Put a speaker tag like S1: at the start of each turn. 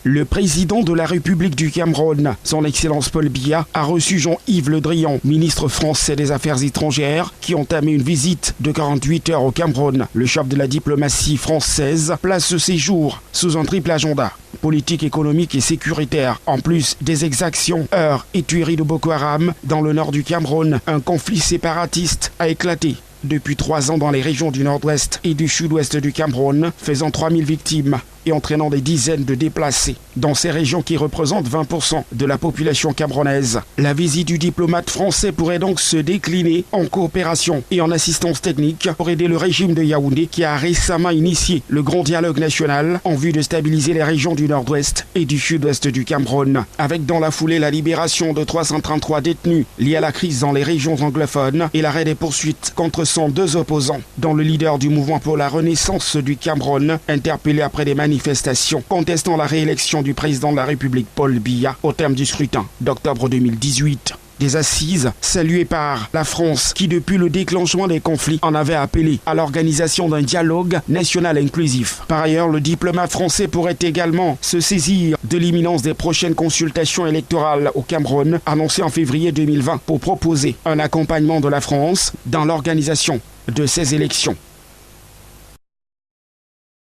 S1: Le président de la République du Cameroun, son Excellence Paul Biya, a reçu Jean-Yves Le Drian, ministre français des Affaires étrangères, qui a entamé une visite de 48 heures au Cameroun. Le chef de la diplomatie française place ce séjour sous un triple agenda: politique, économique et sécuritaire. En plus des exactions, heurts et tueries de Boko Haram dans le nord du Cameroun, un conflit séparatiste a éclaté depuis 3 ans dans les régions du nord-ouest et du sud-ouest du Cameroun, faisant 3000 victimes et entraînant des dizaines de déplacés. Dans ces régions qui représentent 20% de la population camerounaise, la visite du diplomate français pourrait donc se décliner en coopération et en assistance technique pour aider le régime de Yaoundé, qui a récemment initié le grand dialogue national en vue de stabiliser les régions du nord-ouest et du sud-ouest du Cameroun, avec dans la foulée la libération de 333 détenus liés à la crise dans les régions anglophones et l'arrêt des poursuites contre 102 opposants, dont le leader du mouvement pour la renaissance du Cameroun, interpellé après des manifestations contestant la réélection du président de la République Paul Biya au terme du scrutin d'octobre 2018. Des assises saluées par la France qui, depuis le déclenchement des conflits, en avait appelé à l'organisation d'un dialogue national inclusif. Par ailleurs, le diplomate français pourrait également se saisir de l'imminence des prochaines consultations électorales au Cameroun, annoncées en février 2020, pour proposer un accompagnement de la France dans l'organisation de ces élections.